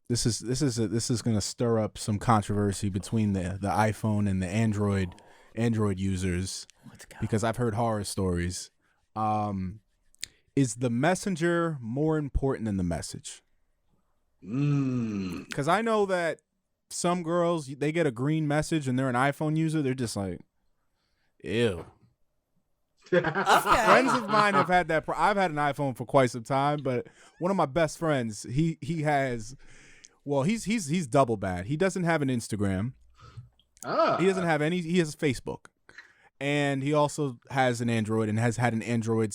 this is gonna stir up some controversy between the iPhone and the Android users because I've heard horror stories. Is the messenger more important than the message? Because I know that some girls, they get a green message and they're an iPhone user. They're just like, ew. Friends of mine have had that. I've had an iPhone for quite some time, but one of my best friends, he has, well, he's double bad. He doesn't have an Instagram. He doesn't have any. He has Facebook, and he also has an Android and has had an Android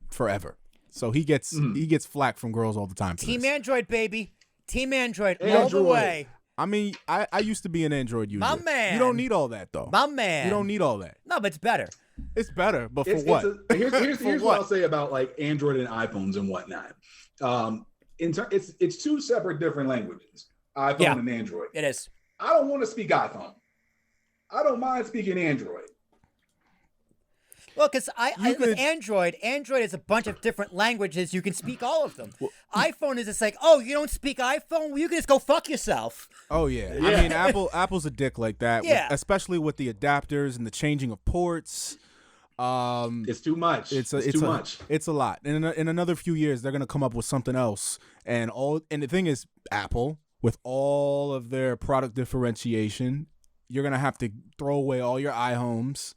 forever. So he gets flack from girls all the time. Team Android, baby. Team Android all the way. I mean, I used to be an Android user. My man. You don't need all that, though. My man. You don't need all that. No, but it's better. It's better, but for what? Here's what I'll say about like Android and iPhones and whatnot. It's two separate different languages, iPhone and Android. It is. I don't want to speak iPhone. I don't mind speaking Android. Well, because with Android is a bunch of different languages. You can speak all of them. iPhone is just like, oh, you don't speak iPhone? Well, you can just go fuck yourself. Oh, yeah. I mean, Apple's a dick like that, especially with the adapters and the changing of ports. It's too much. It's too much. It's a lot. In another few years, they're going to come up with something else. And the thing is, Apple, with all of their product differentiation, you're going to have to throw away all your iHomes.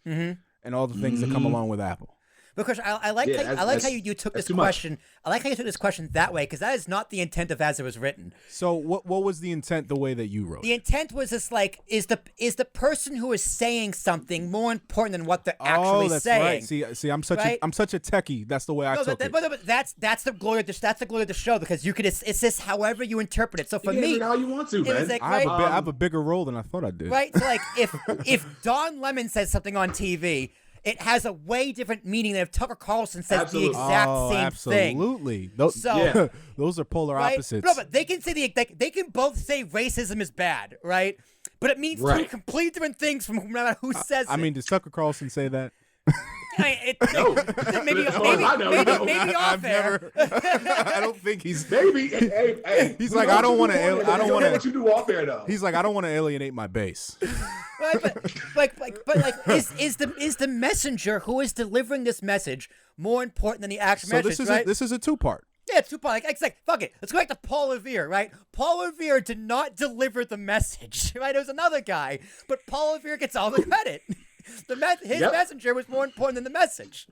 And all the things that come along with Apple. Because I like how you took this question. I like how you took this question that way, because that is not the intent of as it was written. So what was the intent the way that you wrote? The intent was just like, is the person who is saying something more important than what they're actually saying? Right. See, I'm such a techie. That's the way I took it. But that's the glory of the show, because you could it's just however you interpret it. So for me, how you want to, man. Like, I have a bigger role than I thought I did. Right. So like if Don Lemon says something on TV, it has a way different meaning than if Tucker Carlson says the exact same thing. Absolutely. Those are polar opposites. No, but they can say they can both say racism is bad, right? But it means two completely different things from no matter who says it. I mean, does Tucker Carlson say that? Maybe off air. I don't think he's. Maybe. Hey, he's like, I don't want to. I don't want to. What you do off air though? He's like, I don't want to alienate my base. Right, but is the messenger who is delivering this message more important than the actual message? So this is a two-part. Yeah, it's two-part. Like, it's like, fuck it. Let's go back to Paul Revere, right? Paul Revere did not deliver the message, right? It was another guy, but Paul Revere gets all the credit. His messenger was more important than the message.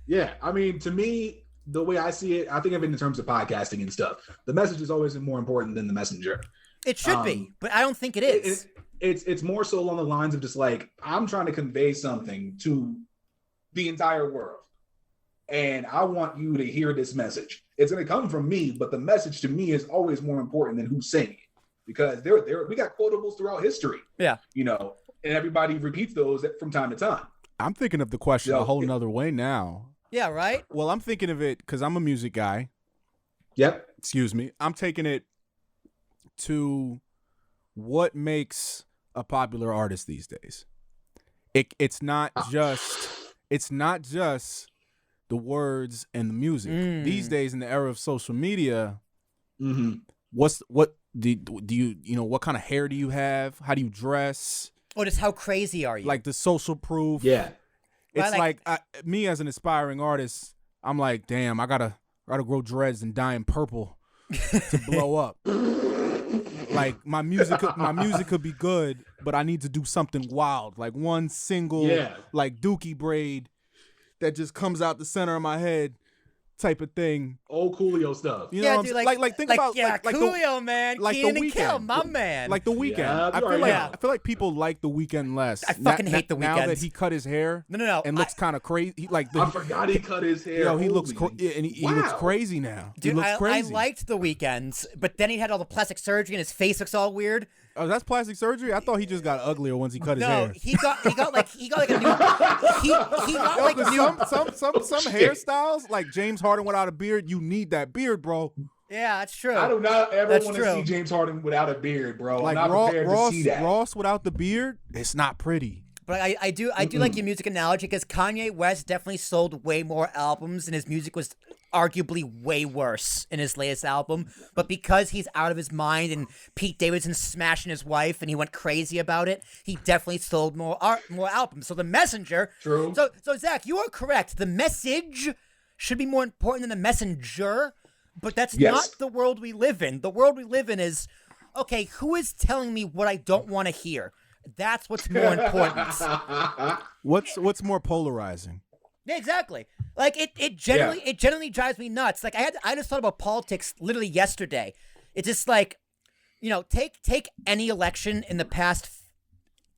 Yeah, I mean, to me, the way I see it, I think of it in terms of podcasting and stuff. The message is always more important than the messenger. It should be, but I don't think it is. It's more so along the lines of just like, I'm trying to convey something to the entire world, and I want you to hear this message. It's going to come from me, but the message to me is always more important than who's saying it, because we got quotables throughout history. Yeah, and everybody repeats those from time to time. I'm thinking of the question a whole nother way now. Yeah, right? Well, I'm thinking of it because I'm a music guy. Yep. Excuse me. I'm taking it to what makes a popular artist these days. It's not just the words and the music. These days, in the era of social media, what do you what kind of hair do you have? How do you dress? Or just how crazy are you? Like the social proof. Yeah. It's me as an aspiring artist, I'm like, damn, I gotta grow dreads and dye in purple to blow up. Like my music could be good, but I need to do something wild, like one single, like Dookie braid that just comes out the center of my head, type of thing. Old Coolio stuff. You know, think about Coolio, man, like Keenan the and Kel, Weeknd, my man, like the Weeknd. Yeah, I feel like people like the Weeknd less. I fucking hate the Weeknd now that he cut his hair. No, and looks kind of crazy. I forgot he cut his hair. Yo, he looks he looks crazy now. Dude, he looks crazy. I liked the Weeknd, but then he had all the plastic surgery and his face looks all weird. Oh, that's plastic surgery? I thought he just got uglier once he cut his hair. No, he got like a new some hairstyles, like James Harden without a beard, you need that beard, bro. Yeah, that's true. I do not ever want to see James Harden without a beard, bro. Like I'm not prepared to see that. Ross without the beard, it's not pretty. But I do like your music analogy, because Kanye West definitely sold way more albums and his music was arguably way worse in his latest album. But because he's out of his mind and Pete Davidson's smashing his wife and he went crazy about it, he definitely sold more albums. So The Messenger. True. So Zach, you are correct. The message should be more important than the messenger, but that's not the world we live in. The world we live in is, okay, who is telling me what I don't want to hear? That's what's more important. What's more polarizing? Yeah, exactly. Like it generally drives me nuts. Like I just thought about politics literally yesterday. It's just like, take any election in the past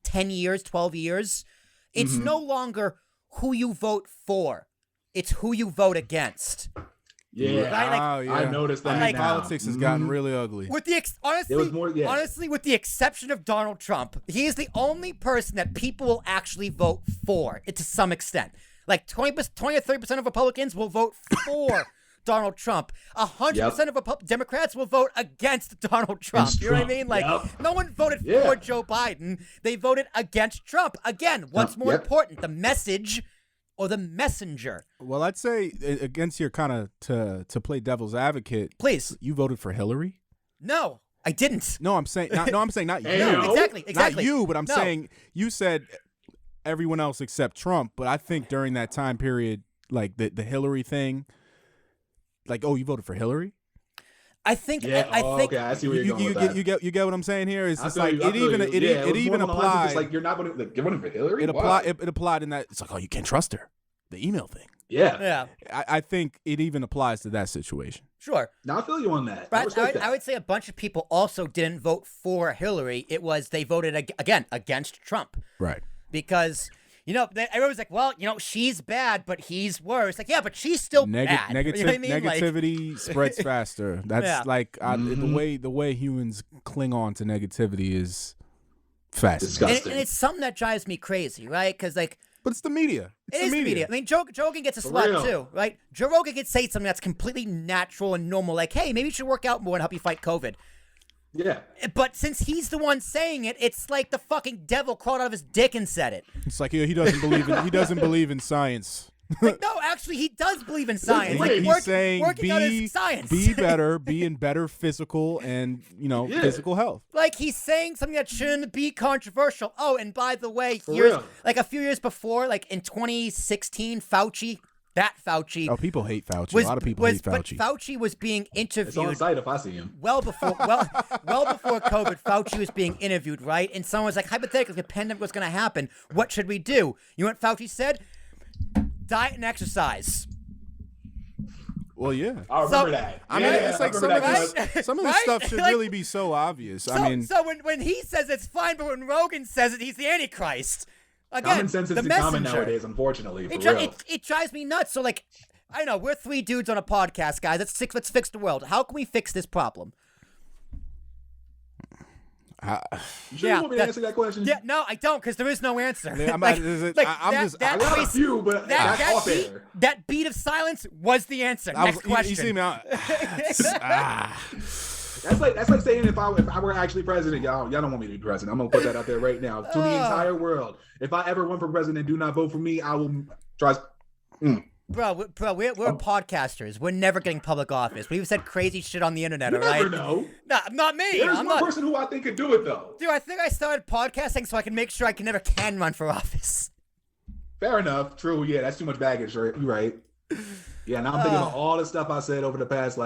10 years, 12 years. It's no longer who you vote for. It's who you vote against. Yeah, right? I noticed that. Politics has gotten really ugly. With the honestly, with the exception of Donald Trump, he is the only person that people will actually vote for. To some extent, like 20 or 30% of Republicans will vote for Donald Trump. 100% of Democrats will vote against Donald Trump. You know what I mean? Like no one voted for Joe Biden; they voted against Trump. Again, what's more important, the message or the messenger? Well, I'd say against your kind of to play devil's advocate. Please, you voted for Hillary? No, I didn't. No, I'm saying not you. No, exactly. Not you, but I'm saying you said everyone else except Trump. But I think during that time period, like the Hillary thing, like, oh, you voted for Hillary? I think. I think. Okay, I see where you're going with that. You get what I'm saying here? It's just like it even applied. Just like you're not voting for Hillary. It applied in that it's like, oh, you can't trust her. The email thing. Yeah. I think it even applies to that situation. Sure. Now I feel you on that. But I would say a bunch of people also didn't vote for Hillary. It was they voted against Trump. Right. Because everyone was like, well, she's bad, but he's worse. Like, yeah, but she's still bad. You know what I mean? Negativity spreads faster. That's the way humans cling on to negativity is fascinating. Disgusting. And it's something that drives me crazy, right? Because but it's the media. It is the media. I mean, Joe Rogan gets a slot too, right? Joe Rogan can say something that's completely natural and normal, like, hey, maybe you should work out more and help you fight COVID. Yeah. But since he's the one saying it, it's like the fucking devil crawled out of his dick and said it. It's like he doesn't believe in science. Like, no, actually, he does believe in science. He's saying working out his science. Be better, be in better physical and physical health. Like, he's saying something that shouldn't be controversial. Oh, and by the way, like a few years before, like in 2016, Fauci. Oh, people hate Fauci. A lot of people hate Fauci. But Fauci was being interviewed. It's on site if I see him. Well before COVID, Fauci was being interviewed, right? And someone was like, hypothetically, if the pandemic was going to happen, what should we do? You know what Fauci said? Diet and exercise. Well, yeah. I remember that. I mean, it's like some of this stuff should really be so obvious. So when he says it's fine, but when Rogan says it, he's the Antichrist. Again, common sense is common nowadays, unfortunately. It drives me nuts. So, like, I don't know. We're three dudes on a podcast, guys. Let's fix the world. How can we fix this problem? You want me to answer that question? Yeah, no, I don't, because there is no answer. I got a few, but that beat of silence was the answer. Next question. You see me out. That's like saying if I were actually president, y'all don't want me to be president. I'm gonna put that out there right now to the entire world. If I ever run for president, do not vote for me. I will try. Bro, we're podcasters. We're never getting public office. We've said crazy shit on the internet, all right? You never know. No, not me. There's one person who I think could do it, though. Dude, I think I started podcasting so I can make sure I never can run for office. Fair enough. True. Yeah, that's too much baggage, right? You're right. Yeah, now I'm thinking about all the stuff I said over the past,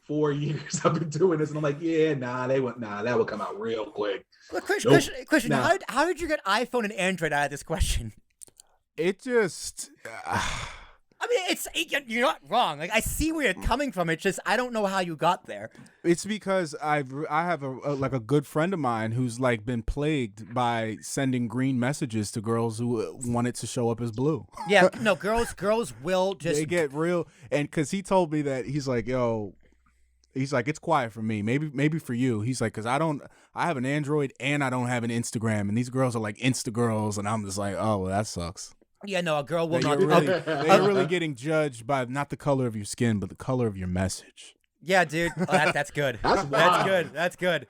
4 years I've been doing this, and I'm like, that would come out real quick. Well, question. Nah. How did you get iPhone and Android out of this question? It just... I mean, you're not wrong. Like, I see where you're coming from. It's just I don't know how you got there. It's because I have a good friend of mine who's been plagued by sending green messages to girls who wanted to show up as blue. Yeah, no, girls will just... They get real, and because he told me that he's like, yo... He's like, it's quiet for me. Maybe for you. He's like, because I have an Android and I don't have an Instagram. And these girls are like Insta girls. And I'm just like, oh, well, that sucks. Yeah, no, a girl will not. They're really getting judged by not the color of your skin, but the color of your message. Yeah, dude. Oh, that's good. That's good.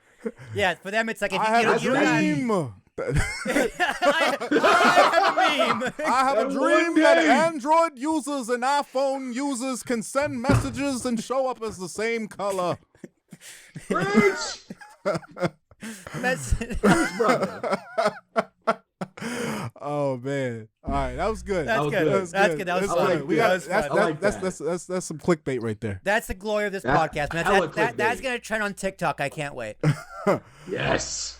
Yeah, for them, it's like, if I have a dream. I have a meme. I have a That dream one that day. Android users and iPhone users can send messages and show up as the same color. Preach, brother. Oh man! All right, that was good. That's was good. good. That's good. That was That's fun. good. We That got was fun. I like that. that's some clickbait right there. That's the glory of this That- podcast, man. hella That's clickbait. gonna trend on TikTok. I can't wait. Yes.